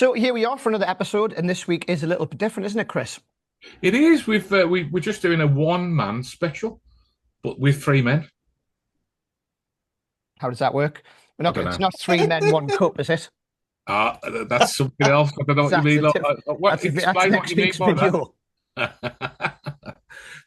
So here we are for another episode, and this week is a little bit different, isn't it, Chris? It is. We're just doing a one-man special, but with three men. How does that work? We're I not. don't It's know. not three men, one cup, is it? Ah, that's something else. I don't know what you That's mean. a tip. What? That's Explain what next you mean week's by video. that.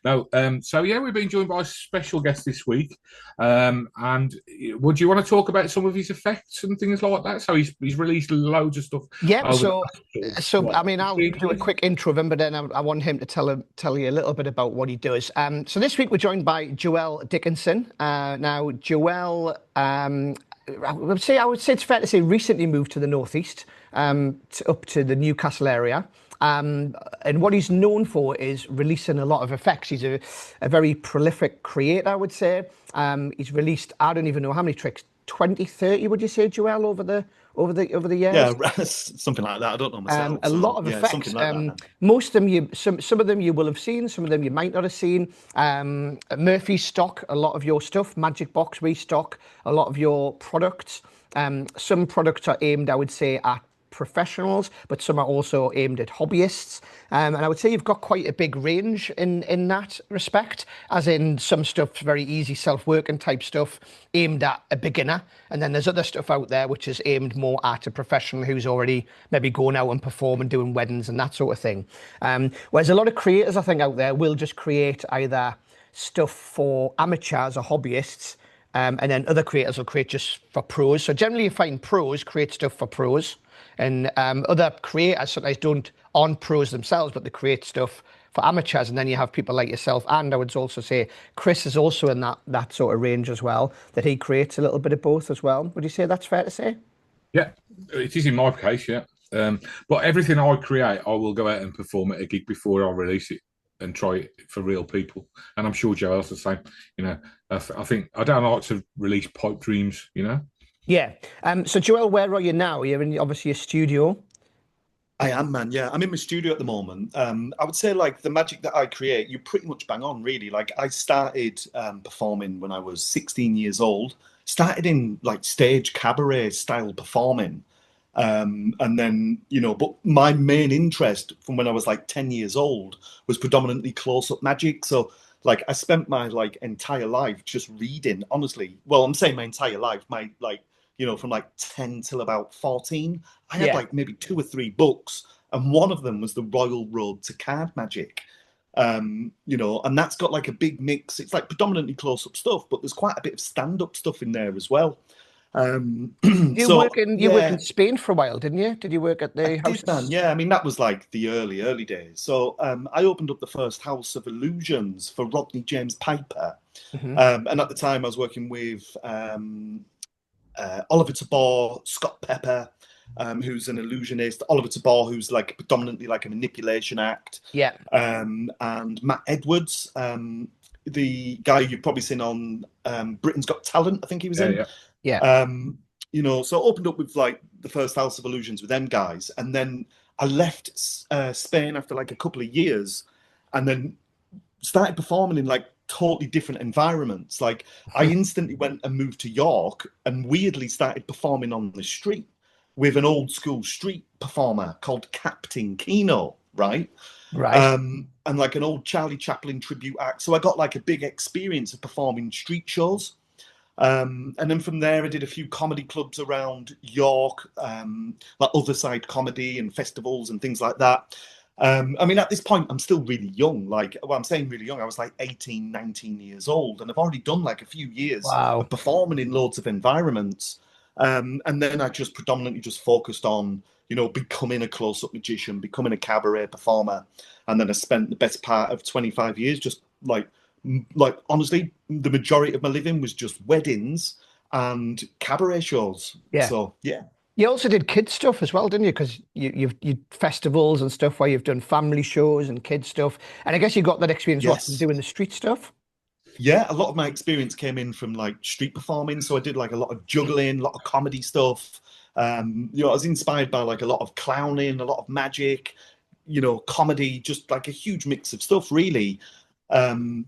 No. So yeah, we've been joined by a special guest this week. And would you want to talk about some of his effects and things like that? So he's released loads of stuff Yeah. over the So, past sort of, so what, I mean, I'll 15 do a years? quick intro of him, but then I want him to tell you a little bit about what he does. So this week we're joined by Joel Dickinson. Now, Joel, I would say it's fair to say recently moved to the northeast, up to the Newcastle area. And what he's known for is releasing a lot of effects. He's a very prolific creator, I would say. He's released, I don't even know how many tricks, 20, 30, would you say, Joel, over the Yeah, years? something like that. I don't know myself, A lot so of yeah, effects. something like that, man. Most of them, some of them you will have seen, some of them you might not have seen. Murphy's stock a lot of your stuff. Magicbox restock a lot of your products. Some products are aimed, I would say, at professionals, but some are also aimed at hobbyists. And I would say you've got quite a big range in that respect, as in some stuff's very easy self-working type stuff aimed at a beginner. And then there's other stuff out there which is aimed more at a professional who's already maybe going out and performing, doing weddings and that sort of thing. Whereas a lot of creators, I think, out there will just create either stuff for amateurs or hobbyists, and then other creators will create just for pros. So generally you find pros create stuff for pros, and other creators sometimes aren't pros themselves, but they create stuff for amateurs. And then you have people like yourself, and I would also say Chris is also in that sort of range as well, that he creates a little bit of both as well. Would you say that's fair to say? Yeah, it is in my case. Yeah. But everything I create, I will go out and perform at a gig before I release it and try it for real people. And I'm sure Joel's the same. You know, I think I don't like to release pipe dreams. You know. Yeah. So Joel, where are you now? You're in obviously a studio. I am, man. Yeah, I'm in my studio at the moment. I would say like the magic that I create, you pretty much bang on, really. Like I started performing when I was 16 years old. Started in like stage cabaret style performing, and then but my main interest from when I was like 10 years old was predominantly close-up magic. So like I spent my like entire life just reading. Honestly, well, I'm saying my entire life, my like from like 10 till about 14. I had Yeah. like maybe two or three books, and one of them was The Royal Road to Card Magic. And that's got like a big mix. It's like predominantly close-up stuff, but there's quite a bit of stand-up stuff in there as well. Um, so You worked yeah, in Spain for a while, didn't you? Did you work at I the did, man. house? Yeah, I mean that was like the early days. So I opened up the first House of Illusions for Rodney James Piper, Hmm. and at the time I was working with Oliver Tabor, Scott Pepper, who's an illusionist, Oliver Tabor, who's like predominantly like a manipulation act, Yeah. and Matt Edwards, the guy you've probably seen on Britain's Got Talent, I think he was Yeah, in. yeah. Yeah. So I opened up with like the first House of Illusions with them guys, and then I left Spain after like a couple of years, and then started performing in like totally different environments. Like I instantly went and moved to York and weirdly started performing on the street with an old school street performer called Captain Keno, right? Right. And like an old Charlie Chaplin tribute act. So I got like a big experience of performing street shows. And then from there, I did a few comedy clubs around York, like Other Side Comedy and festivals and things like that. I mean, at this point, I'm still really young. Like, well, I'm saying really young. I was like 18, 19 years old, and I've already done like a few years of Wow. performing in loads of environments. And then I just predominantly just focused on, becoming a close-up magician, becoming a cabaret performer. And then I spent the best part of 25 years just like honestly, the majority of my living was just weddings and cabaret shows. Yeah. So yeah. You also did kids stuff as well, didn't you? Because you festivals and stuff where you've done family shows and kids stuff. And I guess you got that experience what from Yes. doing the street stuff. Yeah, a lot of my experience came in from like street performing. So I did like a lot of juggling, a lot of comedy stuff. I was inspired by like a lot of clowning, a lot of magic, comedy, just like a huge mix of stuff, really.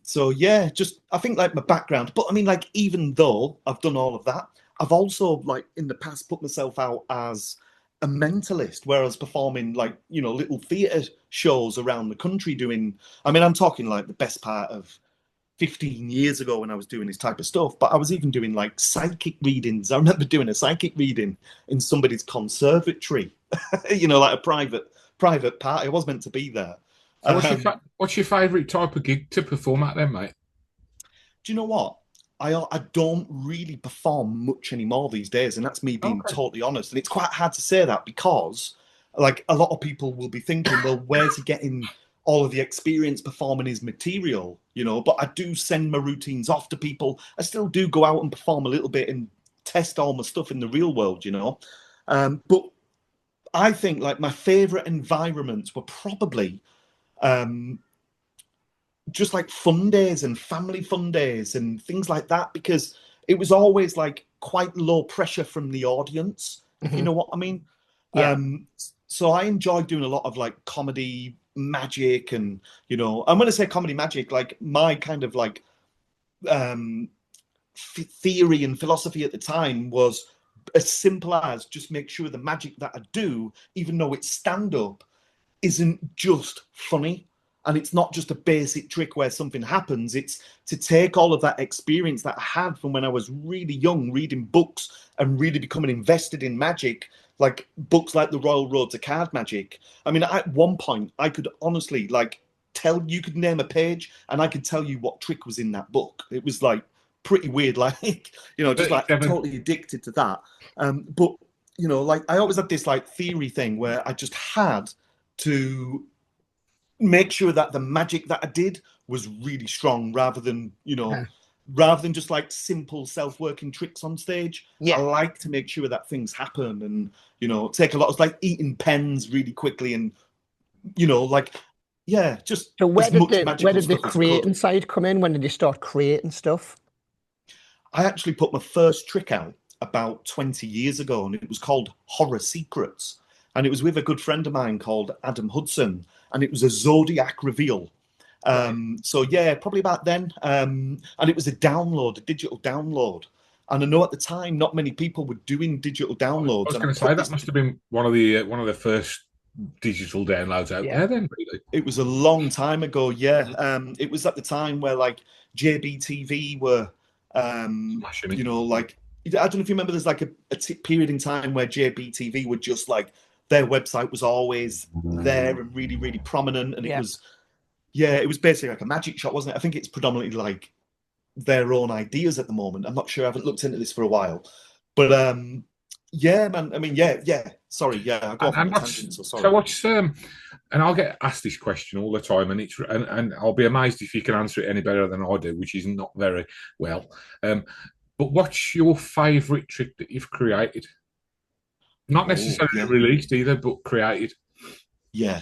So yeah, just I think like my background. But I mean, like, even though I've done all of that, I've also like in the past put myself out as a mentalist, whereas performing like, you know, little theatre shows around the country doing, I mean, I'm talking like the best part of 15 years ago when I was doing this type of stuff, but I was even doing like psychic readings. I remember doing a psychic reading in somebody's conservatory, you know, like a private party. I was meant to be there. So what's your favourite type of gig to perform at then, mate? Do you know what? I don't really perform much anymore these days, and that's me being totally honest. And it's quite hard to say that because, like, a lot of people will be thinking, well, where's he getting all of the experience performing his material? You know, but I do send my routines off to people. I still do go out and perform a little bit and test all my stuff in the real world, you know. But I think like my favorite environments were probably just like fun days and family fun days and things like that, because it was always like quite low pressure from the audience, if you know what I mean. Yeah. So I enjoyed doing a lot of like comedy magic, and you know, I'm going to say comedy magic, like my kind of like theory and philosophy at the time was as simple as just make sure the magic that I do, even though it's stand up, isn't just funny. And it's not just a basic trick where something happens. It's to take all of that experience that I had from when I was really young, reading books and really becoming invested in magic, like books like The Royal Road to Card Magic. I mean, at one point, I could honestly like you could name a page and I could tell you what trick was in that book. It was like pretty weird, like, you know, just like totally addicted to that. But, you know, like I always had this like theory thing where I just had to make sure that the magic that I did was really strong, rather than, you know, rather than just like simple self-working tricks on stage. I like to make sure that things happen and, you know, take a lot of like eating pens really quickly and, you know, like, yeah, just so where did the stuff creating side come in? When did you start creating stuff? I actually put my first trick out about 20 years ago, and it was called Horror Secrets. And it was with a good friend of mine called Adam Hudson, and it was a zodiac reveal. So yeah, probably about then. And it was a digital download. And I know at the time, not many people were doing digital downloads. I was going to say that must have been one of the first digital downloads out there. Then really, it was a long time ago. Yeah, it was at the time where like JBTV were, you know, like I don't know if you remember. There's like a period in time where JBTV were just like, their website was always there and really, really prominent. And it was basically like a magic shop, wasn't it? I think it's predominantly like their own ideas at the moment. I'm not sure. I haven't looked into this for a while. But yeah, man. I mean, yeah. Sorry, yeah. I go off on a tangent, so sorry. So what's and I'll get asked this question all the time, and I'll be amazed if you can answer it any better than I do, which is not very well. But what's your favourite trick that you've created? Not necessarily released either, but created. Yeah.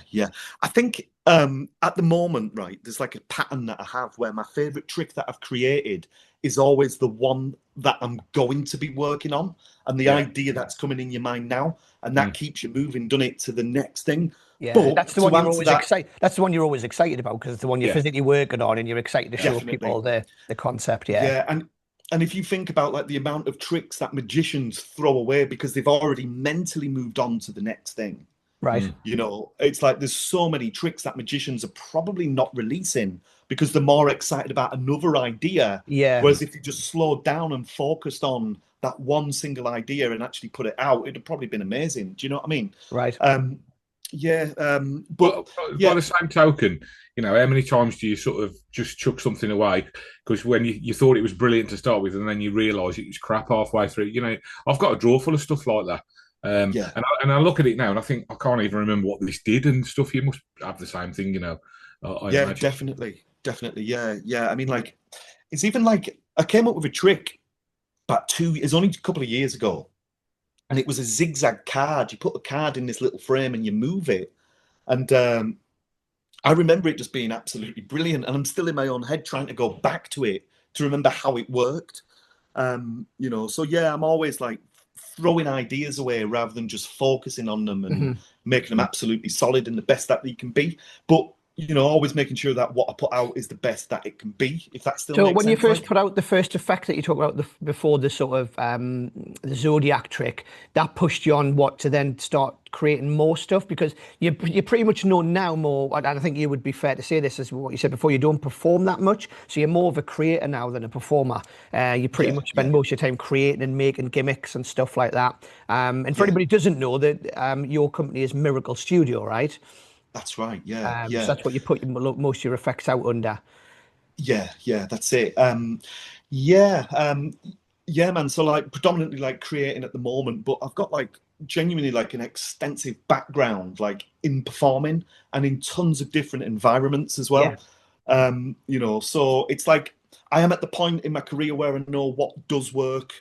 I think at the moment, right, there's like a pattern that I have where my favorite trick that I've created is always the one that I'm going to be working on, and the idea that's coming in your mind now, and that keeps you moving, done it to the next thing. Yeah, but that's the one you're always excited. That's the one you're always excited about, because it's the one you're physically working on, and you're excited to show people the concept. Yeah, and if you think about like the amount of tricks that magicians throw away because they've already mentally moved on to the next thing, right? You know, it's like there's so many tricks that magicians are probably not releasing because they're more excited about another idea. Yeah. Whereas if they just slowed down and focused on that one single idea and actually put it out, it'd have probably been amazing. Do you know what I mean? Right. But by the same token, you know, how many times do you sort of just chuck something away because when you thought it was brilliant to start with, and then you realise it was crap halfway through? You know, I've got a drawer full of stuff like that. And I look at it now and I think I can't even remember what this did and stuff. You must have the same thing, you know. I imagine. Definitely. Yeah. I mean, like, it's even like I came up with a trick it's only a couple of years ago, and it was a zigzag card. You put the card in this little frame and you move it. And I remember it just being absolutely brilliant. And I'm still in my own head trying to go back to it to remember how it worked. You know, so yeah, I'm always like throwing ideas away rather than just focusing on them and making them absolutely solid and the best that they can be. But you know, always making sure that what I put out is the best that it can be, if that still So makes when you sense. first Like, put out the first effect that you talked about before the sort of the Zodiac trick, that pushed you on what to then start creating more stuff, because you pretty much know now more, and I think you would be fair to say this as what you said before, you don't perform that much, so you're more of a creator now than a performer. You pretty yeah, much spend most of your time creating and making gimmicks and stuff like that. And for yeah, anybody who doesn't know, that your company is Miracle Studio, right? that's right. Yeah, So yeah. that's what you put most of your effects out under. Yeah, that's it. Yeah, yeah, man. So like predominantly like creating at the moment, but I've got like genuinely like an extensive background like in performing and in tons of different environments as Yeah. well. You know, so it's like I am at the point in my career where I know what does work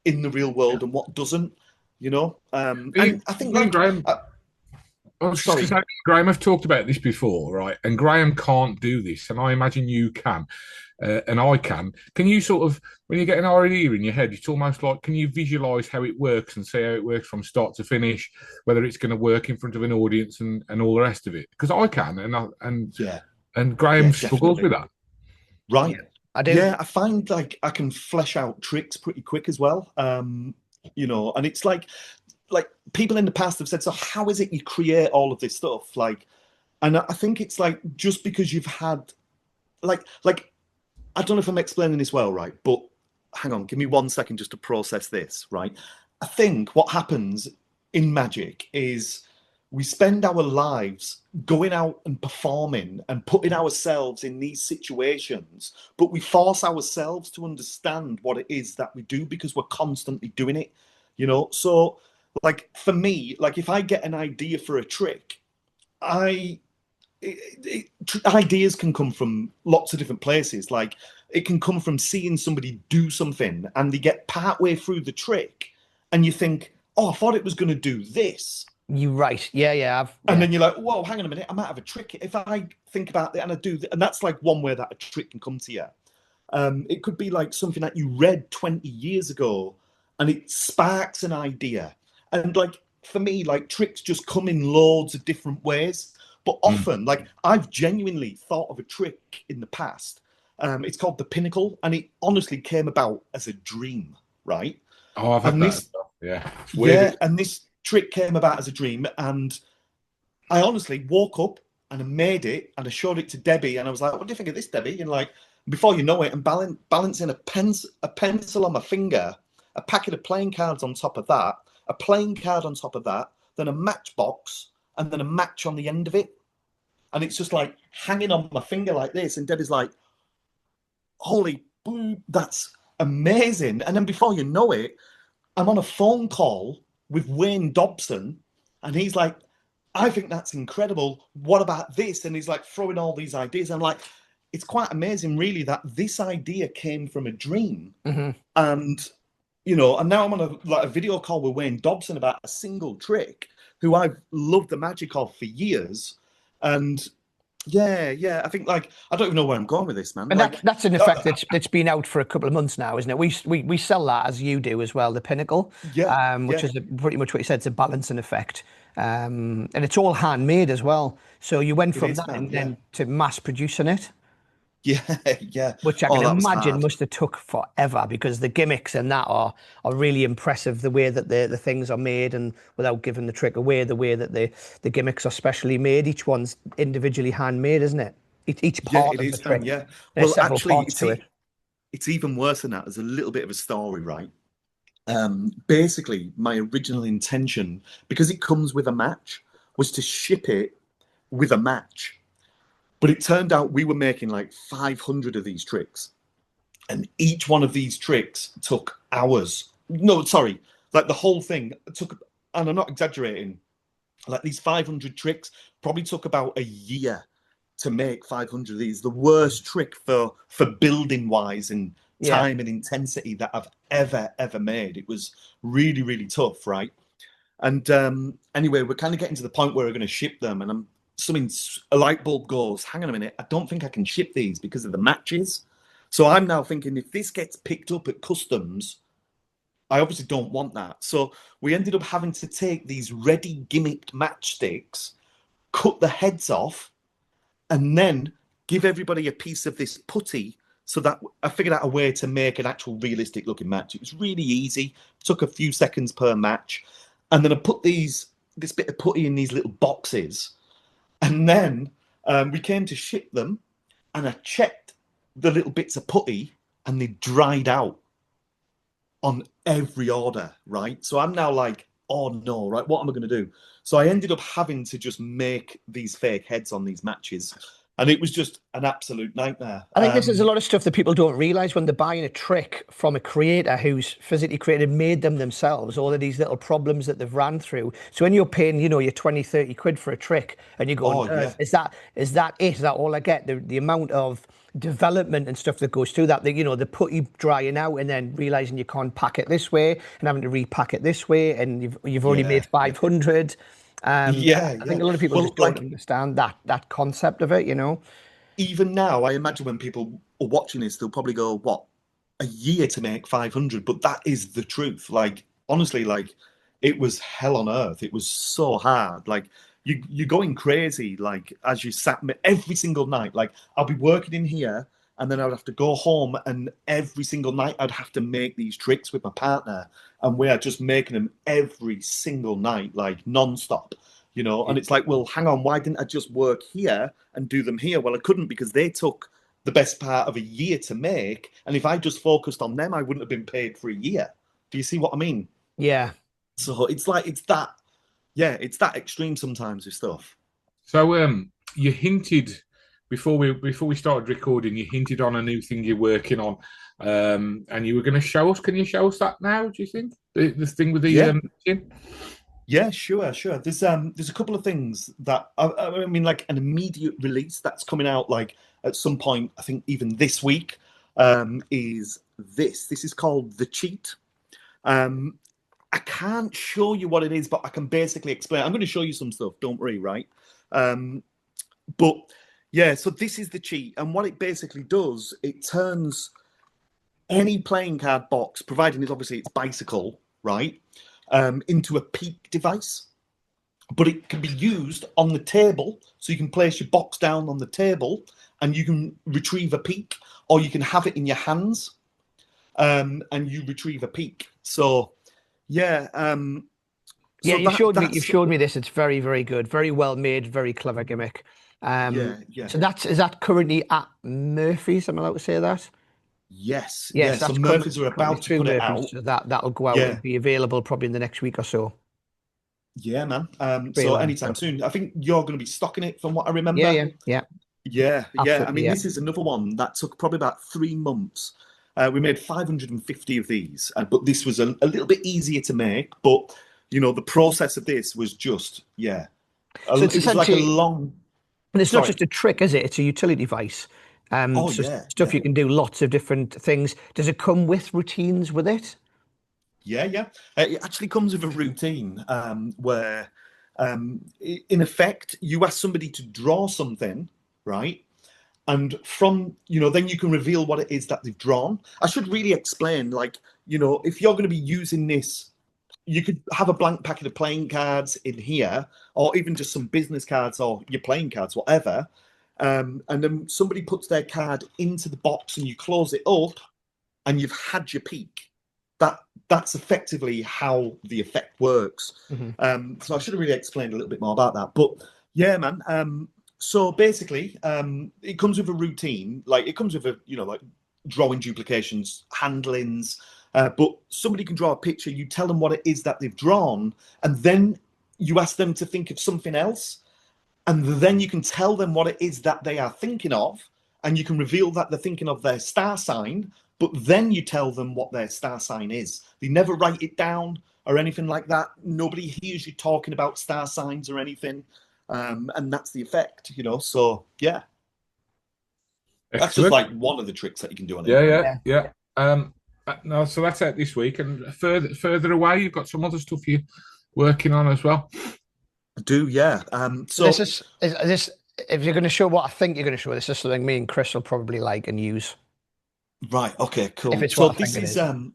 in the real world and what doesn't, you know. And I think Me and like Graham, I was just going sorry. to say, Graham have talked about this before, right? And Graham can't do this, and I imagine you can, and I can. Can you sort of, when you get an idea in your head, it's almost like, can you visualize how it works and see how it works from start to finish, whether it's going to work in front of an audience and all the rest of it? Because I can, Yeah, and yeah, Graham struggles definitely. with that. Right. Yeah, I do. Yeah, I find like I can flesh out tricks pretty quick as well. You know, and it's like people in the past have said, so how is it you create all of this stuff? Like, and I think it's like just because you've had like I don't know if I'm explaining this well, right? But hang on, give me 1 second just to process this, right? I think what happens in magic is we spend our lives going out and performing and putting ourselves in these situations, but we force ourselves to understand what it is that we do because we're constantly doing it, you know? So, like, for me, like, if I get an idea for a trick, I ideas can come from lots of different places. Like it can come from seeing somebody do something and they get partway through the trick and you think, oh, I thought it was going to do this. You're right. Yeah, yeah, And yeah. then you're like, whoa, hang on a minute, I might have a trick. If I think about it and I do, and that's like one way that a trick can come to you. It could be like something that you read 20 years ago and it sparks an idea. And like for me, like tricks just come in loads of different ways. But Mm. often, like I've genuinely thought of a trick in the past. It's called the Pinnacle, and it honestly came about as a dream, right? Oh, I've had And that as this, well. Yeah, it's yeah, weird. and this trick came about as a dream, and I honestly woke up and I made it and I showed it to Debbie and I was like, what do you think of this, Debbie? And like, before you know it, I'm balancing a pencil on my finger, a packet of playing cards on top of that, a playing card on top of that, then a matchbox, and then a match on the end of it. And it's just like hanging on my finger like this. And Debbie's like, holy boo, that's amazing. And then before you know it, I'm on a phone call with Wayne Dobson, and he's like, I think that's incredible. What about this? And he's like throwing all these ideas. I'm like, it's quite amazing, really, that this idea came from a dream. Hmm. And you know, and now I'm on a video call with Wayne Dobson about a single trick, who I've loved the magic of for years. And yeah, I think like I don't even know where I'm going with this, man. And Like, that's an effect that's been out for a couple of months now, isn't it? We sell that as you do as well, the Pinnacle, yeah, which yeah, is pretty much what you said. It's a balancing effect, and it's all handmade as well. So you went it from is, that man. and Yeah, then to mass producing it, yeah, yeah. which I can Oh, that was imagine hard. must have took forever, because the gimmicks and that are really impressive. The way that the things are made, and without giving the trick away, the way that the gimmicks are specially made. Each one's individually handmade, isn't it? Each Yeah, part it of the is, man. trick. Yeah. There's Well, several actually, parts to it. it's even worse than that. There's a little bit of a story, right? Basically, my original intention, because it comes with a match, was to ship it with a match. But it turned out we were making like 500 of these tricks, and each one of these tricks took hours. No, sorry, like the whole thing took, and I'm not exaggerating, like these 500 tricks probably took about a year to make 500 of these. The worst trick for building wise and Yeah. time and intensity that I've ever made. It was really tough, right? And anyway, we're kind of getting to the point where we're going to ship them, and a light bulb goes, hang on a minute, I don't think I can ship these because of the matches. So I'm now thinking, if this gets picked up at customs, I obviously don't want that. So we ended up having to take these ready gimmicked matchsticks, cut the heads off, and then give everybody a piece of this putty. So that I figured out a way to make an actual realistic looking match. It was really easy. Took a few seconds per match. And then I put this bit of putty in these little boxes. And then we came to ship them, and I checked the little bits of putty, and they dried out on every order, right? So I'm now like, oh no, right? What am I going to do? So I ended up having to just make these fake heads on these matches. And it was just an absolute nightmare. I think this is a lot of stuff that people don't realize when they're buying a trick from a creator who's physically created, made them themselves, all of these little problems that they've ran through. So when you're paying, you know, your 20, 30 quid for a trick and you're going, is that it? Is that all I get? The amount of development and stuff that goes through that, you know, the putty drying out and then realizing you can't pack it this way and having to repack it this way. And you've already made 500. I think a lot of people just don't understand that concept of it, you know. Even now, I imagine when people are watching this, they'll probably go, what, a year to make 500? But that is the truth. Like, honestly, like, it was hell on earth. It was so hard. Like, you're going crazy, like, as you sat every single night. Like, I'll be working in here, and then I'd have to go home, and every single night I'd have to make these tricks with my partner, and we are just making them every single night, like non-stop, you know. And it's like, well, hang on, why didn't I just work here and do them here? Well, I couldn't, because they took the best part of a year to make, and if I just focused on them, I wouldn't have been paid for a year. Do you see what I mean? Yeah. So it's like, it's that extreme sometimes with stuff. So you hinted before we started recording, you hinted on a new thing you're working on, and you were going to show us. Can you show us that now? Do you think the thing with the gin? Yeah, sure. There's a couple of things that I mean, like an immediate release that's coming out like at some point. I think even this week is this. This is called The Cheat. I can't show you what it is, but I can basically explain. I'm going to show you some stuff. Don't worry, right? But yeah, so this is The Cheat, and what it basically does, it turns any playing card box, providing it's obviously it's bicycle, right, into a peak device. But it can be used on the table, so you can place your box down on the table and you can retrieve a peak, or you can have it in your hands and you retrieve a peak. So yeah, you showed me this. It's very, very good, very well made, very clever gimmick. So is that currently at Murphy's? Am I allowed to say that? Yes. So Murphy's are about to put it out. So that'll go out and be available probably in the next week or so. Yeah, man. So anytime soon. I think you're going to be stocking it, from what I remember. Yeah. I mean, this is another one that took probably about 3 months. We made 550 of these, but this was a little bit easier to make. But you know, the process of this was just so it was like a long. And it's not just a trick, is it? It's a utility device. Stuff you can do, lots of different things. Does it come with routines with it? Yeah. It actually comes with a routine where, in effect, you ask somebody to draw something, right? And from, you know, then you can reveal what it is that they've drawn. I should really explain, like, you know, if you're going to be using this, you could have a blank packet of playing cards in here, or even just some business cards or your playing cards, whatever. And then somebody puts their card into the box and you close it up and you've had your peak. That's effectively how the effect works. Mm-hmm. So I should have really explained a little bit more about that. But yeah, man. So basically, it comes with a routine. Like, it comes with a, you know, like drawing duplications, handlings. But somebody can draw a picture. You tell them what it is that they've drawn, and then you ask them to think of something else. And then you can tell them what it is that they are thinking of, and you can reveal that they're thinking of their star sign, but then you tell them what their star sign is. They never write it down or anything like that. Nobody hears you talking about star signs or anything. And that's the effect, you know. So, yeah. Excellent. That's just like one of the tricks that you can do on it. Yeah. No, so that's it this week. And further away, you've got some other stuff you're working on as well. I do, yeah. So this is if you're going to show what I think you're going to show, this is something me and Chris will probably like and use. Right. Okay. Cool. If it's so what I think this is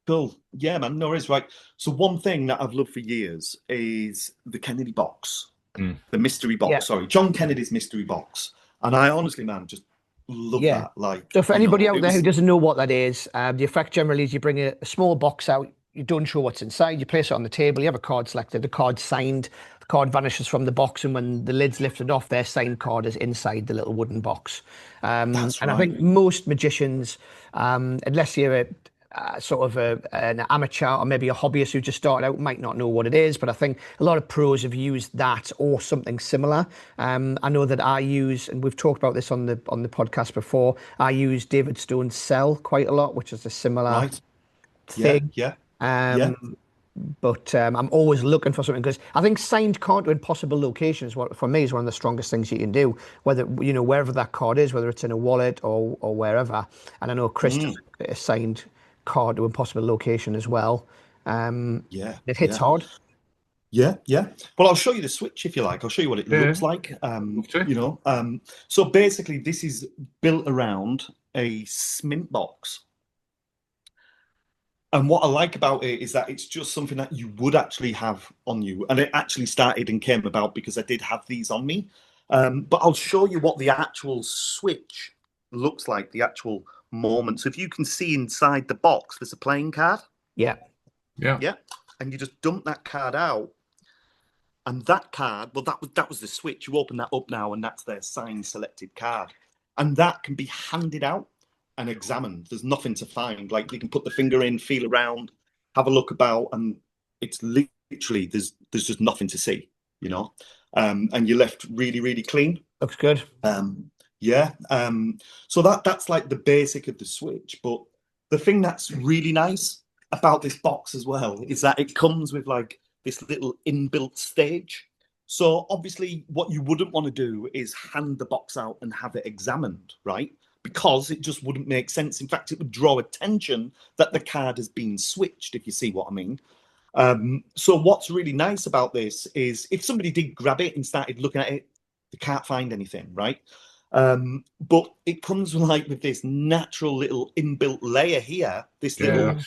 cool. Yeah, man. No worries. Right. So one thing that I've loved for years is the Kennedy box. the mystery box. Yeah. Sorry, John Kennedy's mystery box. And I honestly, man, just love Yeah. that. Like, So for you anybody know, out it there who was- doesn't know what that is, the effect generally is you bring a small box out, you don't show what's inside, you place it on the table, you have a card selected, the card signed, the card vanishes from the box, and when the lid's lifted off, their signed card is inside the little wooden box. That's and I right. think most magicians, unless you're sort of an amateur or maybe a hobbyist who just started out, might not know what it is, but I think a lot of pros have used that or something similar. I know that I use, and we've talked about this on the podcast before, I use David Stone's Cell quite a lot, which is a similar Right. thing. Yeah. But I'm always looking for something, because I think signed card to impossible locations, what for me is one of the strongest things you can do, whether, you know, wherever that card is, whether it's in a wallet or wherever. And I know Chris does a signed card to impossible location as well. It hits hard. Yeah. Well, I'll show you the switch if you like. I'll show you what it looks like. You know, so basically this is built around a smint box. And what I like about it is that it's just something that you would actually have on you. And it actually started and came about because I did have these on me. But I'll show you what the actual switch looks like, the actual moment. So if you can see inside the box, there's a playing card. Yeah. And you just dump that card out. And that card, well, that was the switch. You open that up now, and that's their signed selected card. And that can be handed out and examined. There's nothing to find. Like, you can put the finger in, feel around, have a look about, and it's literally there's just nothing to see, you know. And you're left really, really clean. Looks good. So that's like the basic of the switch. But the thing that's really nice about this box as well is that it comes with like this little inbuilt stage. So obviously what you wouldn't want to do is hand the box out and have it examined, right? Because it just wouldn't make sense. In fact, it would draw attention that the card has been switched, if you see what I mean. So what's really nice about this is if somebody did grab it and started looking at it, they can't find anything, right? But it comes like with this natural little inbuilt layer here, this little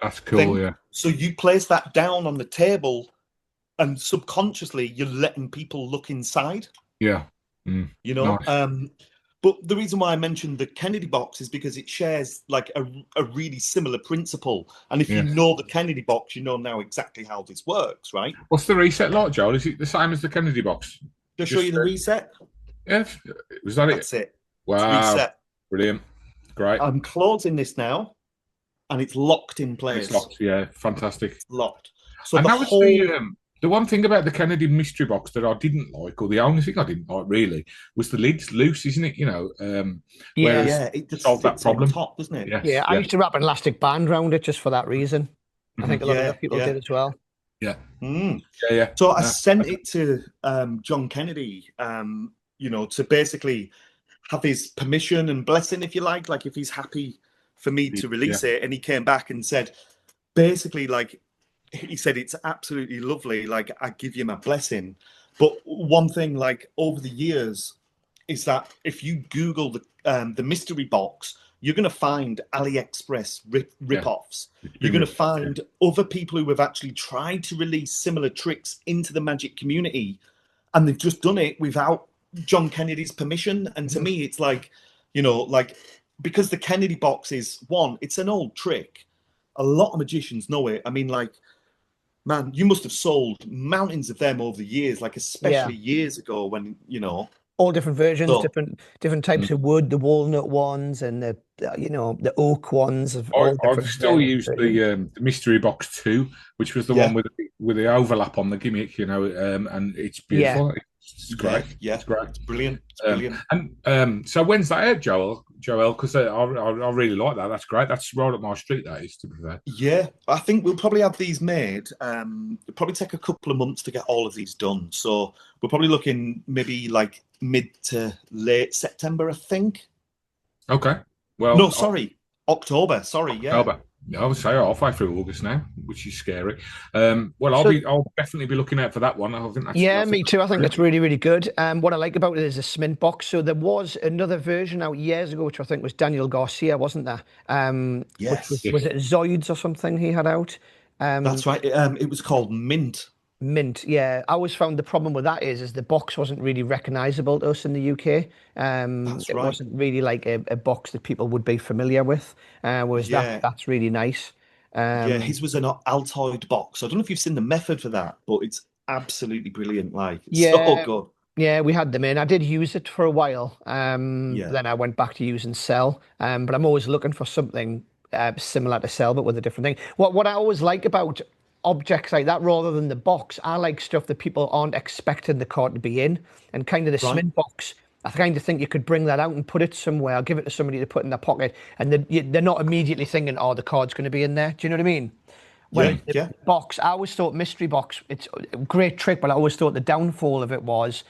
that's cool thing. Yeah, so you place that down on the table and subconsciously you're letting people look inside. You know, nice. But the reason why I mentioned the Kennedy box is because it shares like a really similar principle. And if you know the Kennedy box, you know now exactly how this works, right? What's the reset like, Joel? Is it the same as the Kennedy box? Just show you the reset. Yes, was that That's it. Wow, it's reset. Brilliant, great. I'm closing this now, and it's locked in place. It's locked, yeah, fantastic. It's locked. So and the that was whole... the one thing about the Kennedy mystery box that I didn't like, or the only thing I didn't like really, was the lid's loose, isn't it? You know, it just solved that problem. On top, doesn't it? Yeah, I used to wrap an elastic band around it just for that reason. I think a lot of other people did as well. So I sent it to John Kennedy, you know, to basically have his permission and blessing, if you like if he's happy for me to release it. And he came back and said, basically, like, he said, it's absolutely lovely. Like, I give you my blessing. But one thing, like, over the years, is that if you Google the mystery box, you're going to find AliExpress rip-offs. You're going to find other people who have actually tried to release similar tricks into the magic community, and they've just done it without John Kennedy's permission. And to me, it's like, you know, like, because the Kennedy box is one, it's an old trick. A lot of magicians know it. I mean, like, man, you must have sold mountains of them over the years, like especially years ago when, you know, all different versions, different types of wood, the walnut ones and the the oak ones. I've still used the mystery box 2, which was the one with the overlap on the gimmick, you know, and it's beautiful. It's great. It's great. It's brilliant. It's brilliant. And so when's that out, Joel? Because I really like that. That's great. That's right up my street, that is, to be fair. Yeah, I think we'll probably have these made. It'll probably take a couple of months to get all of these done. So we're probably looking maybe like mid to late September, I think. Okay. Well, no, sorry, October. Sorry, October. I would say halfway through August now, which is scary. I'll definitely be looking out for that one. I think that's me too. I think that's really, really good. What I like about it is a smint box. So there was another version out years ago, which I think was Daniel Garcia, wasn't there? Yes. Was it Zoids or something he had out? That's right. It was called Mint. Mint, yeah. I always found the problem with that is the box wasn't really recognizable to us in the UK. That's It right. wasn't really like a box that people would be familiar with. Whereas Yeah, that's really nice. yeah. Um, His was an Altoid box. I don't know if you've seen the method for that, but it's absolutely brilliant. Like, it's so yeah, good. yeah, we had them in. I did use it for a while. Yeah, Then I went back to using Cell. But I'm always looking for something similar to Cell, but with a different thing. What I always like about objects like that, rather than the box, I like stuff that people aren't expecting the card to be in, and kind of the right. Smith box. I kind of think you could bring that out and put it somewhere, give it to somebody to put in their pocket, and they're not immediately thinking, "Oh, the card's going to be in there." Do you know what I mean? Yeah, Whereas the yeah. box, I always thought mystery box, it's a great trick, but I always thought the downfall of it was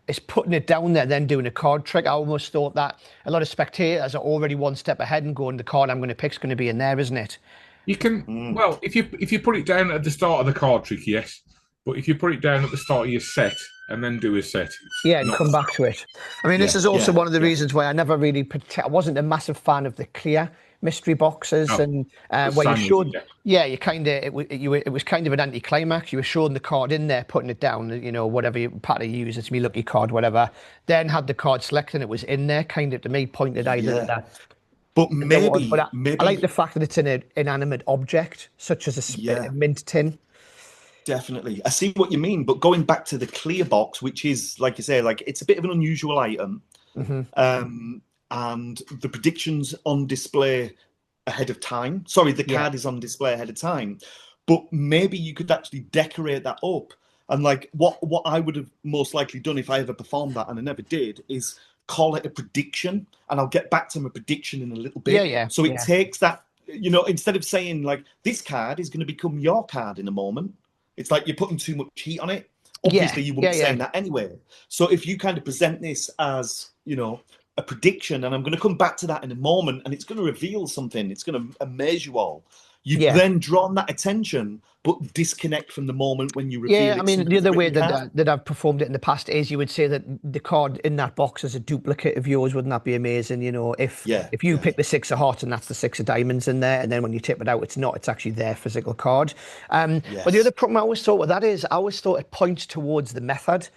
it's putting it down there, then doing a card trick. I almost thought that a lot of spectators are already one step ahead and going, the card I'm going to pick is going to be in there, isn't it? You can, Mm. well, if you put it down at the start of the card trick, yes. But if you put it down at the start of your set and then do a set, it's Yeah, and not. come back to it. I mean, this Yeah. is also Yeah, one of the yeah. reasons why I never really, I wasn't a massive fan of the clear mystery boxes, No, and the where you same showed, with yeah, you kind of, it was kind of an anticlimax. You were showing the card in there, putting it down, whatever pattern you use, it's me lucky card, whatever. Then had the card selected, and it was in there, kind of to me pointed either Yeah. that. But There was, but maybe, I like the maybe, fact that it's an inanimate object, such as a yeah, mint tin. definitely. I see what you mean. But going back to the clear box, which is, like you say, like it's a bit of an unusual item. Hmm. And the predictions on display ahead of time. Sorry, the Yeah, card is on display ahead of time. But maybe you could actually decorate that up. And like what I would have most likely done if I ever performed that, and I never did, is call it a prediction. And I'll get back to my prediction in a little yeah, bit. yeah, So it yeah, takes that, instead of saying like this card is going to become your card in a moment, it's like you're putting too much heat on it. yeah, Obviously, you yeah, wouldn't be yeah. saying that anyway. So if you kind of present this as, a prediction, and I'm going to come back to that in a moment, and it's going to reveal something, it's going to amaze you all. You've Yeah. then drawn that attention, but disconnect from the moment when you Yeah, reveal I it's mean, the somebody's other way written card. that I've performed it in the past is you would say that the card in that box is a duplicate of yours. Wouldn't that be amazing? If Yeah, if you yeah, pick the six of hearts and that's the six of diamonds in there, and then when you tip it out, it's not. It's actually their physical card. But the other yes, problem I always thought with that is I always thought it points towards the method,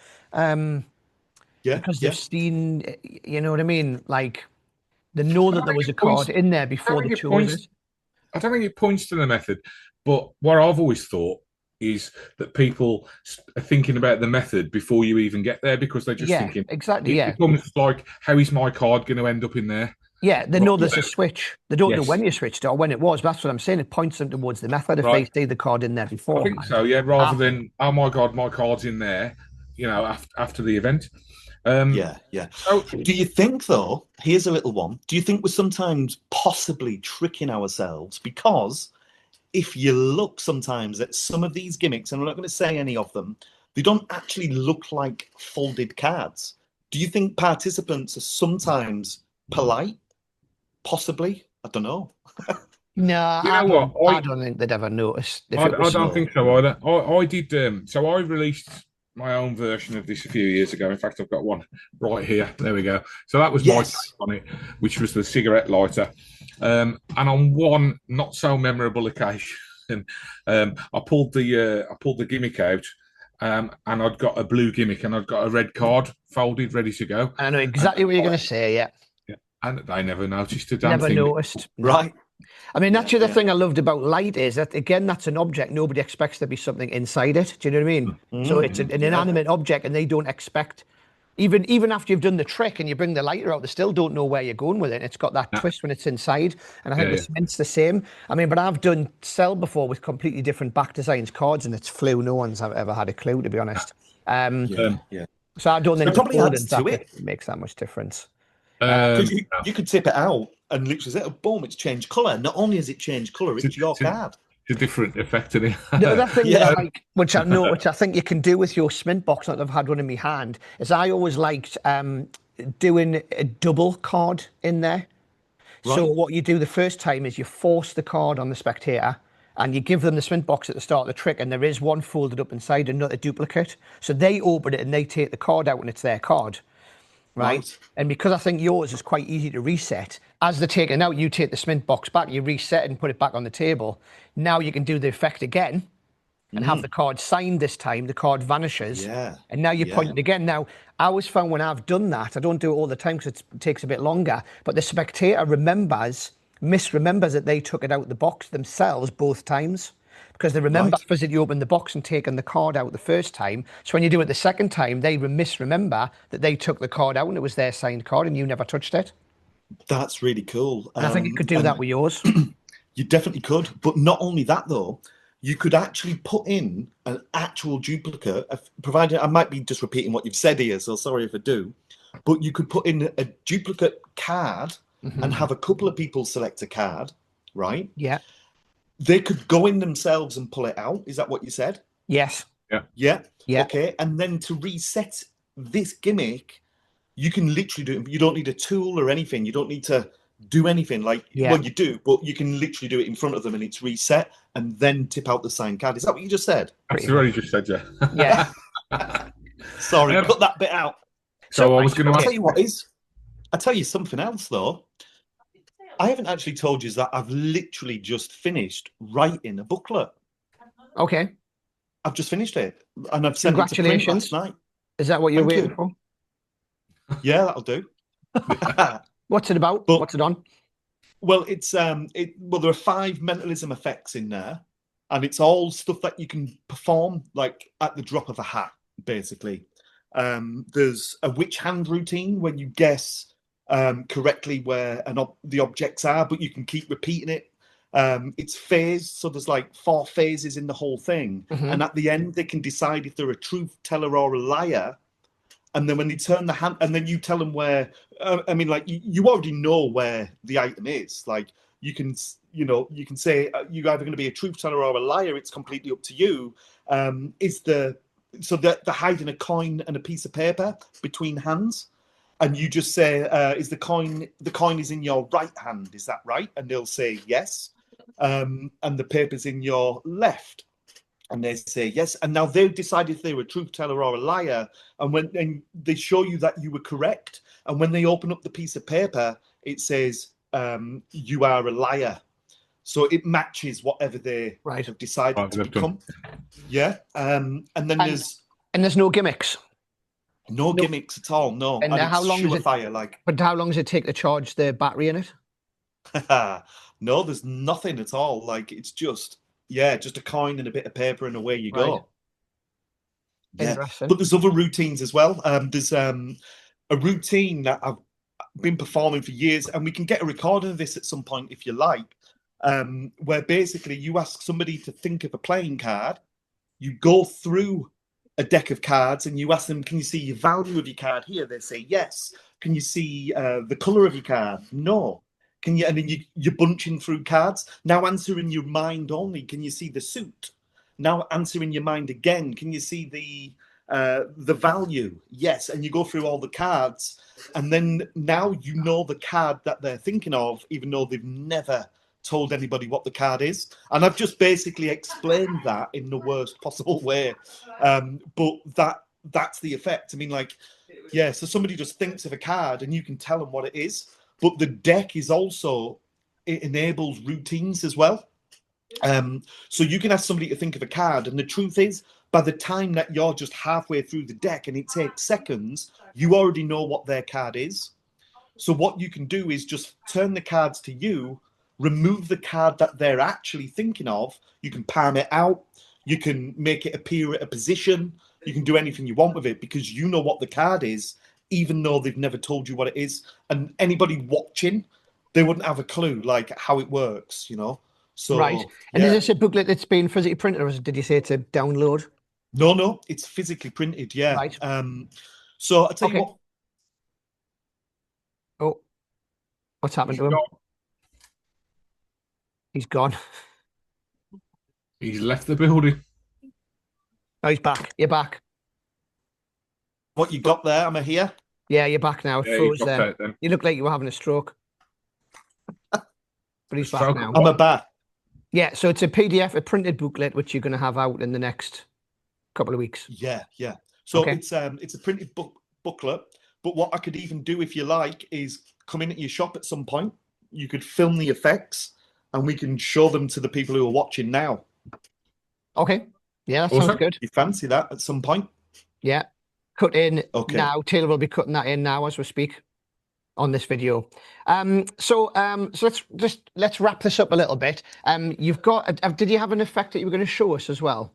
yeah, because they've yeah. seen, you know what I mean? Like they know I that don't there think was a it points. card in there I don't before they think it chose points. it. I don't think it points to the method. But what I've always thought is that people are thinking about the method before you even get there, because they're just Yeah, thinking exactly. it Yeah. becomes like, how is my card going to end up in there? Yeah, they know Rather there's a than, switch. They don't know yes, when you switched it or when it was. That's what I'm saying. It points them towards the method if they right. see the card in there I think beforehand. so. Yeah. Rather Ah, than, oh my god, my card's in there. After the event. Um. Yeah, yeah. So Do you think, though, here's a little one, do you think we're sometimes possibly tricking ourselves? Because if you look sometimes at some of these gimmicks, and I'm not going to say any of them, they don't actually look like folded cards. Do you think participants are sometimes polite? Possibly. I don't know. no, you know what? I don't think they'd ever notice if it I was. don't No, think so no. either. I did. So I released my own version of this a few years ago. In fact, I've got one right here. There we go. So that was my take Yes. on it, which was the cigarette lighter. And on one not so memorable occasion, I pulled the gimmick out. And I'd got a blue gimmick and I'd got a red card folded, ready to go. I know And, exactly what you're going to say. Yeah, and they never noticed a damn never thing. noticed. No. Right. I mean, Yeah, that's the other yeah. thing I loved about light is that, again, that's an object. Nobody expects there to be something inside it. Do you know what I mean? So it's an Yeah. inanimate object, and they don't expect. Even after you've done the trick and you bring the lighter out, they still don't know where you're going with it. It's got that Yeah, twist when it's inside, and I think yeah, the cement's the same. I mean, but I've done Cell before with completely different back designs cards, and it's flew. No one's ever had a clue, to be honest. Yeah, yeah. yeah. So I don't So think it the probably adds folding to factor it. makes that much difference. Because Um, you could tip it out and literally say, oh, boom, it's changed colour. Not only has it changed colour, it's, it's your it's, card. it's a different effect in it. The other thing that I Yeah. like, which I know, which I think you can do with your Smint box, that I've had one in my hand, is I always liked doing a double card in there. So Right. what you do the first time is you force the card on the spectator, and you give them the Smint box at the start of the trick, and there is one folded up inside, another duplicate. So they open it and they take the card out, and it's their card. Right. Right. And because I think yours is quite easy to reset, as they're taking it out, you take the Smint box back, you reset it and put it back on the table. Now you can do the effect again, and have the card signed this time, the card vanishes. Yeah. And now you're pointing again. Now, I always found when I've done that, I don't do it all the time because it takes a bit longer, but the spectator misremembers that they took it out of the box themselves both times. Because they remember physically opening the box and taking the card out the first time. So when you do it the second time, they misremember that they took the card out and it was their signed card and you never touched it. That's really cool. And I think you could do that with yours. You definitely could. But not only that, though, you could actually put in an actual duplicate, provided I might be just repeating what you've said here, so sorry if I do. But you could put in a duplicate card and have a couple of people select a card, right? Yeah. They could go in themselves and pull it out. Is that what you said? Yes. Yeah. Yeah. Okay. And then to reset this gimmick, you can literally do it. You don't need a tool or anything. You don't need to do anything. Like, well, you do, but you can literally do it in front of them and it's reset and then tip out the signed card. Is that what you just said? That's what you just said, yeah. Yeah. Sorry, cut that bit out. So I was going to tell you what is. I'll tell you something else, though. I haven't actually told you that I've literally just finished writing a booklet. Okay. I've just finished it, and I've sent it to print last night. Is that what you're waiting for? Yeah, that'll do. What's it about? What's it on? Well, it's well, there are 5 mentalism effects in there, and it's all stuff that you can perform like at the drop of a hat, basically. There's a witch hand routine when you guess correctly where the objects are, but you can keep repeating it. It's phased, so there's like 4 phases in the whole thing, and at the end they can decide if they're a truth teller or a liar. And then when they turn the hand, and then you tell them where. I mean, like you already know where the item is. Like you can say you're either going to be a truth teller or a liar. It's completely up to you. So they're hiding a coin and a piece of paper between hands. And you just say, "Is the coin is in your right hand? Is that right?" And they'll say yes. And the paper's in your left, and they say yes. And now they've decided if they're a truth teller or a liar. And they show you that you were correct. And when they open up the piece of paper, it says you are a liar. So it matches whatever they have decided to become. Yeah. And then there's no gimmicks. No gimmicks at all, no. And how long does it? But how long does it take to charge the battery in it? No, there's nothing at all. Like it's just a coin and a bit of paper, and away you go. Yeah. But there's other routines as well. There's a routine that I've been performing for years, and we can get a recording of this at some point if you like. Where basically you ask somebody to think of a playing card, you go through a deck of cards and you ask them, can you see your value of your card here? They say yes. Can you see the color of your card? No. Can you? And then you're bunching through cards. Now answer in your mind only. Can you see the suit? Now answer in your mind again. Can you see the value? Yes. And you go through all the cards, and then now you know the card that they're thinking of, even though they've never told anybody what the card is. And I've just basically explained that in the worst possible way. But that's the effect. I mean, like, yeah, so somebody just thinks of a card and you can tell them what it is. But the deck is also, it enables routines as well. So you can ask somebody to think of a card, and the truth is, by the time that you're just halfway through the deck and it takes seconds, you already know what their card is. So what you can do is just turn the cards to you, remove the card that they're actually thinking of. You can palm it out. You can make it appear at a position. You can do anything you want with it because you know what the card is, even though they've never told you what it is. And anybody watching, they wouldn't have a clue, like, how it works, you know? So, right. And is this a booklet that's been physically printed, or did you say it's a download? No, it's physically printed, yeah. Right. So I'll tell you what. Oh, what's happened to him? He's gone. He's left the building. Oh, he's back. You're back. What you got there? Am I here? Yeah, you're back now. Yeah, froze there. You look like you were having a stroke. But he's back now. Am I back? Yeah, so it's a PDF, a printed booklet, which you're going to have out in the next couple of weeks. Yeah. So it's a printed booklet. But what I could even do, if you like, is come in at your shop at some point. You could film the effects, and we can show them to the people who are watching now. Okay. Yeah, that sounds Awesome. good. You fancy that at some point? Yeah. Cut in Okay. now. Taylor will be cutting that in now as we speak on this video. So let's wrap this up a little bit. You've got, did you have an effect that you were going to show us as well?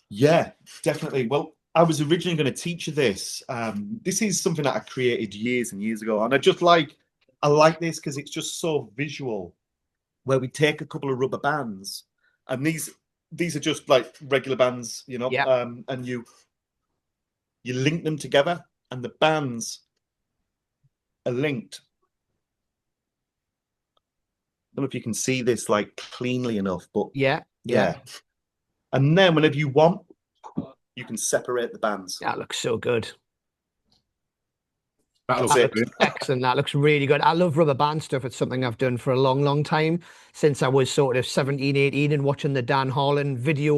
Yeah, definitely. Well, I was originally going to teach you this. This is something that I created years and years ago, and I like this because it's just so visual. Where we take a couple of rubber bands, and these are just like regular bands, you know, Yeah. and you link them together, and the bands are linked. I don't know if you can see this like cleanly enough, but Yeah. And then whenever you want, you can separate the bands. That looks so good. That looks Excellent. That looks really good. I love rubber band stuff. It's something I've done for a long, long time, since I was sort of 17, 18 and watching the Dan Harlan videos.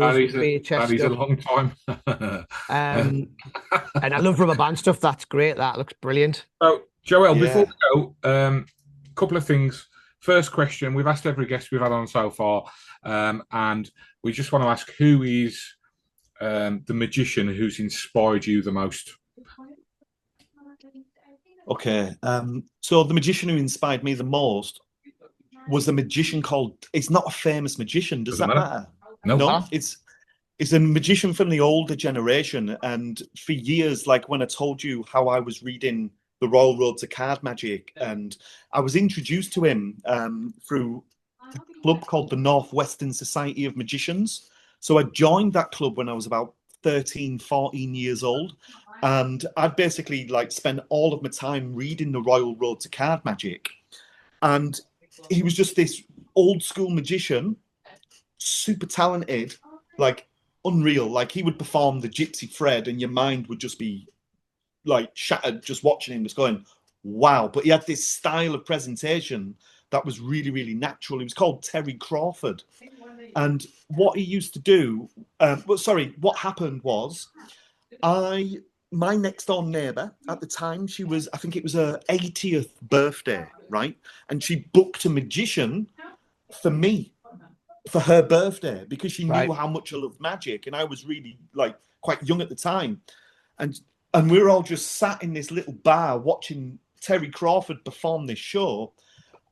That is a long time. And I love rubber band stuff. That's great. That looks brilliant. So, Joel, before we go, a couple of things. First question, we've asked every guest we've had on so far, and we just want to ask, who is the magician who's inspired you the most? Okay, so the magician who inspired me the most was a magician called, it's not a famous magician, does that matter? No, it's a magician from the older generation. And for years, like when I told you how I was reading The Royal Road to Card Magic, and I was introduced to him through a club called the Northwestern Society of Magicians. So I joined that club when I was about 13, 14 years old. And I'd basically like spent all of my time reading The Royal Road to Card Magic. And he was just this old school magician, super talented, like unreal. Like he would perform the Gypsy Fred and your mind would just be like shattered just watching him, just going, wow. But he had this style of presentation that was really, really natural. He was called Terry Crawford. And what he used to do, what happened was my next door neighbor at the time, I think it was her 80th birthday, right? And she booked a magician for me for her birthday because she knew how much I loved magic. And I was really like quite young at the time. And we were all just sat in this little bar watching Terry Crawford perform this show.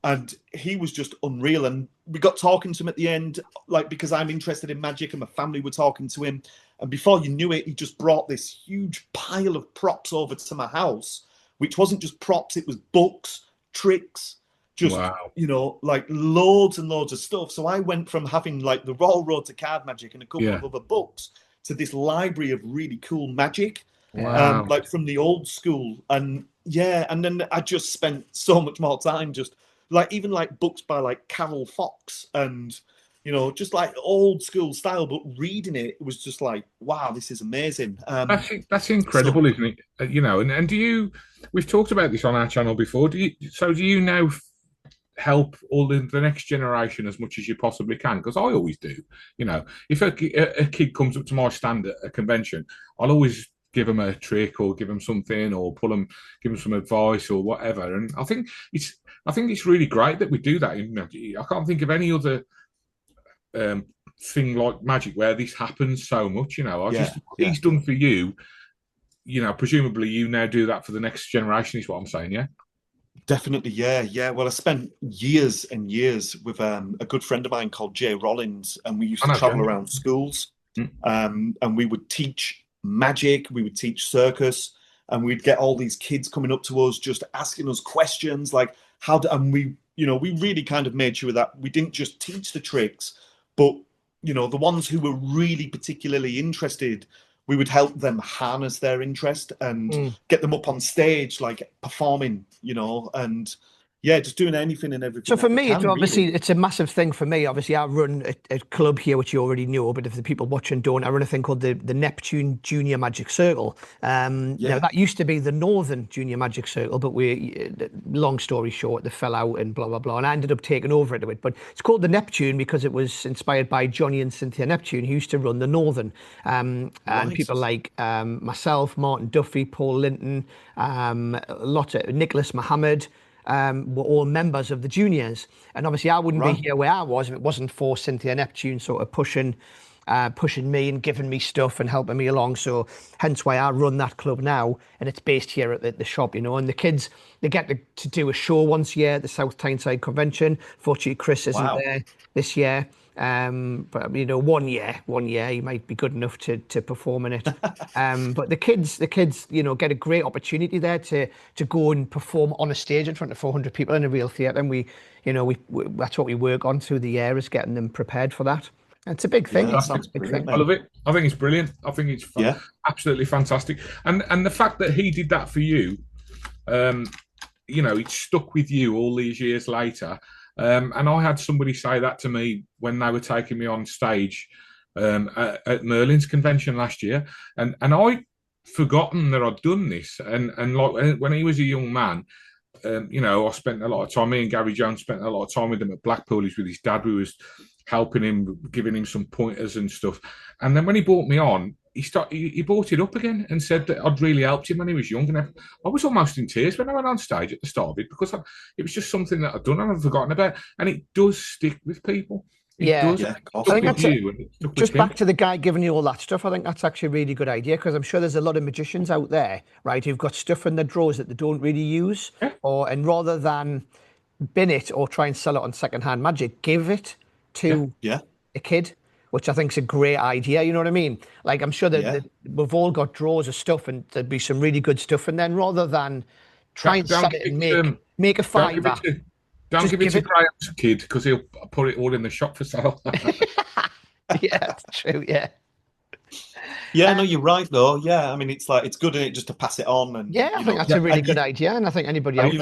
And he was just unreal. And we got talking to him at the end, like, because I'm interested in magic and my family were talking to him. And before you knew it, he just brought this huge pile of props over to my house, which wasn't just props, it was books, tricks, just, you know, like loads and loads of stuff. So I went from having like the Royal Road to Card Magic and a couple of other books to this library of really cool magic, like from the old school. And and then I just spent so much more time just like, even like books by like Carol Fox and, you know, just like old school style, but reading it was just like, wow, this is amazing. That's incredible, isn't it? You know, and do you, we've talked about this on our channel before, do you now help all the next generation as much as you possibly can? Because I always do. You know, if a kid comes up to my stand at a convention, I'll always give them a trick or give them something or give them some advice or whatever. And I think it's really great that we do that. You know, I can't think of any other thing like magic where this happens so much. You know, what he's done for you. You know, presumably you now do that for the next generation. Is what I'm saying. Yeah. Definitely, yeah. Well, I spent years and years with a good friend of mine called Jay Rollins, and we used to travel around schools, and we would teach magic, we would teach circus, and we'd get all these kids coming up to us just asking us questions like and we really kind of made sure that we didn't just teach the tricks, but you know, the ones who were really particularly interested, we would help them harness their interest and get them up on stage, like performing, you know, and just doing anything and everything. So for me, it's a massive thing for me. Obviously, I run a club here, which you already know, but if the people watching don't, I run a thing called the Neptune Junior Magic Circle. Now, that used to be the Northern Junior Magic Circle, but long story short, they fell out and blah, blah, blah, and I ended up taking over into it. But it's called the Neptune because it was inspired by Johnny and Cynthia Neptune, who used to run the Northern. And people like myself, Martin Duffy, Paul Linton, Nicholas Mohammed, were all members of the juniors. And obviously I wouldn't be here where I was if it wasn't for Cynthia Neptune sort of pushing pushing me and giving me stuff and helping me along. So hence why I run that club now, and it's based here at the shop, you know. And the kids, they get to do a show once a year at the South Tyneside Convention. Fortunately, Chris isn't there this year. But you know, one year he might be good enough to perform in it. But the kids, you know, get a great opportunity there to go and perform on a stage in front of 400 people in a real theatre. And we that's what we work on through the year, is getting them prepared for that. And it's a big thing. Yeah, It's a big thing. I love it. I think it's brilliant. I think it's absolutely fantastic. And the fact that he did that for you, you know, it stuck with you all these years later. And I had somebody say that to me when they were taking me on stage at Merlin's convention last year, and I'd forgotten that I'd done this. And like when he was a young man, you know, I spent a lot of time. Me and Gary Jones spent a lot of time with him at Blackpool. He's with his dad, who was helping him, giving him some pointers and stuff. And then when he brought me on, he brought it up again and said that I'd really helped him when he was young. And I was almost in tears when I went on stage at the start of it, because it was just something that I'd done and I'd forgotten about. And it does stick with people. It does. Yeah, I think that's just back to the guy giving you all that stuff. I think that's actually a really good idea, because I'm sure there's a lot of magicians out there, right, who've got stuff in their drawers that they don't really use, and rather than bin it or try and sell it on secondhand magic, give it to a kid, which I think is a great idea. You know what I mean? Like, I'm sure that we've all got drawers of stuff, and there'd be some really good stuff in there. Rather than try and sell it and make a fiver. Don't give it to Graham's kid, because he'll put it all in the shop for sale. Yeah, that's true. Yeah. Yeah, no, you're right though. Yeah, I mean, it's like, it's good in it just to pass it on. And I think that's a really good idea, and I think anybody else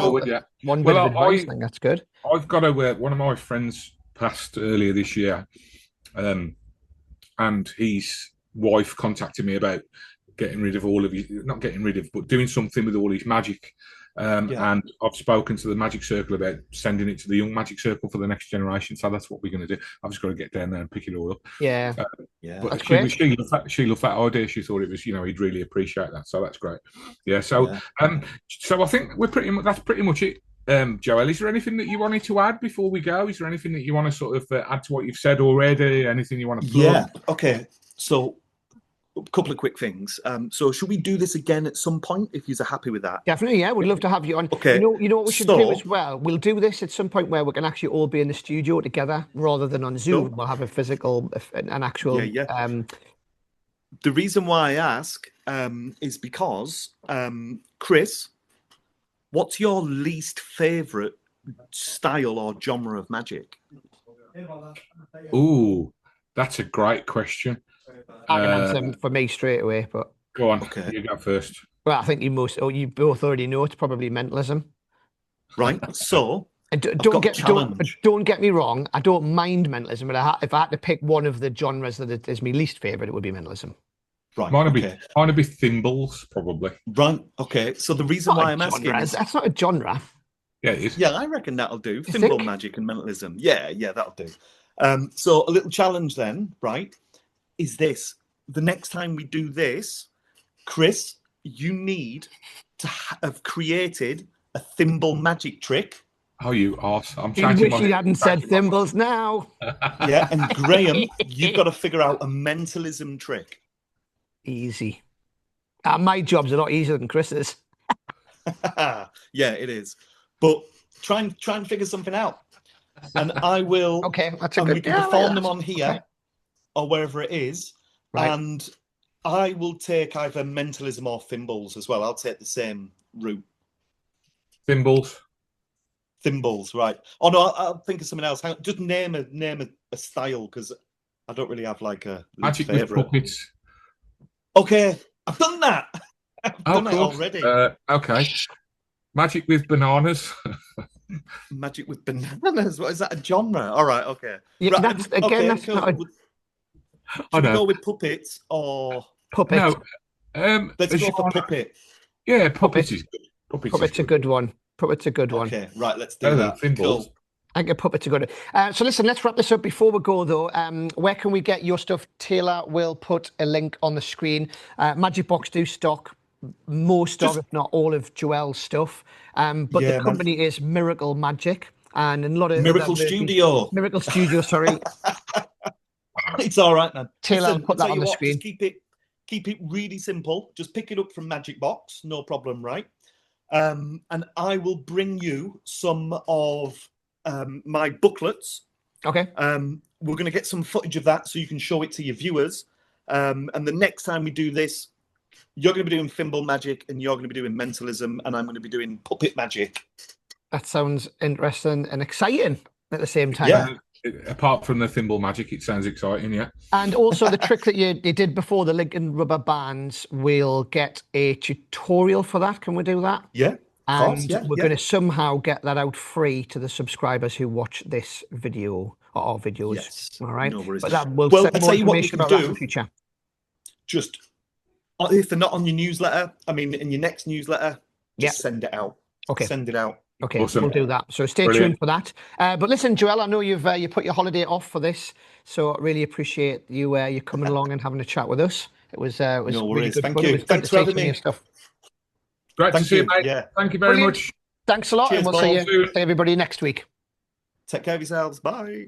one bit of advice, I think that's good. I've got one of my friends passed earlier this year, and his wife contacted me about getting rid of all of his, not getting rid of, but doing something with all his magic. And I've spoken to the Magic Circle about sending it to the Young Magic Circle for the next generation. So that's what we're going to do. I've just got to get down there and pick it all up. Yeah. But she loved that idea. She thought it was, you know, he'd really appreciate that. So that's great. Yeah. So, so I think that's pretty much it. Joel, is there anything that you wanted to add before we go? Is there anything that you want to sort of add to what you've said already? Anything you want to plug? Yeah. Okay. So, a couple of quick things. So should we do this again at some point, if you're happy with that? Definitely, yeah. We'd love to have you on. Okay. You know what we should do as well? We'll do this at some point where we can actually all be in the studio together rather than on Zoom. We'll have a physical, an actual... The reason why I ask is because, Chris, what's your least favourite style or genre of magic? Ooh, that's a great question. I can answer them for me straight away, but go on. Okay, you go first. Well, I think you both already know it's probably mentalism, right? So don't get me wrong. I don't mind mentalism, but if I had to pick one of the genres that is my least favorite, it would be mentalism. Right. Mine would be thimbles, probably. Right. Okay. So the reason why I'm asking is that's not a genre. Yeah, it is. Yeah, I reckon that'll do. Thimble magic and mentalism. Yeah, that'll do. So a little challenge then, right? Is this the next time we do this, Chris? You need to have created a thimble magic trick. Oh, you arse! I'm changing. You wish you hadn't said thimbles now. Yeah, and Graham, you've got to figure out a mentalism trick. Easy. My job's a lot easier than Chris's. Yeah, it is. But try and figure something out, and I will. Okay, that's a good. We can perform them on here. Or wherever it is, and I will take either mentalism or thimbles as well. I'll take the same route. Thimbles, right? Oh no, I'll think of something else. Just name a style, because I don't really have like a magic with puppets. Okay, I've done that. I've done it already. Okay, magic with bananas. Magic with bananas. What is that? A genre? All right. Okay. Yeah, right. That's cool. not. Should we go with puppets or puppets? No, let's go for puppet. Yeah, puppets is good. Puppet's a good one. Puppet's a good one. Okay, right, let's do that. Cool. I think a puppet's a good one. So listen, let's wrap this up. Before we go though, where can we get your stuff? Taylor will put a link on the screen. Magicbox do stock most of, if not all, of Joel's stuff. But the company is Miracle Magic, and a lot of Miracle Studio. Miracle Studio, sorry. It's all right, man. Taylor, I'll Listen, put that tell on you the what, screen. just keep it really simple. Just pick it up from Magicbox, no problem, right? And I will bring you some of my booklets. Okay. We're going to get some footage of that so you can show it to your viewers. And the next time we do this, you're going to be doing thimble magic and you're going to be doing mentalism and I'm going to be doing puppet magic. That sounds interesting and exciting at the same time. Yeah. Apart from the thimble magic, it sounds exciting, yeah. And also the trick that you did before, the Lincoln rubber bands, we'll get a tutorial for that. Can we do that? Yeah. And we're going to somehow get that out free to the subscribers who watch this video or our videos. Yes. All right. No worries. But that will Well, send I'll more tell you what you information can about that do. in the future. Just, if they're not on your newsletter, I mean, in your next newsletter, just send it out. Okay. Send it out. Okay, Awesome. We'll do that. So stay tuned for that. But listen, Joel, I know you put your holiday off for this, so I really appreciate you coming along and having a chat with us. It was no really worries. good Thank fun. you. It was Thanks good to for see having some of me. your stuff. Great to see you, mate. Yeah. Thank you very Brilliant. much. Thanks a lot, Cheers, and we'll see Paul. everybody next week. Take care of yourselves. Bye.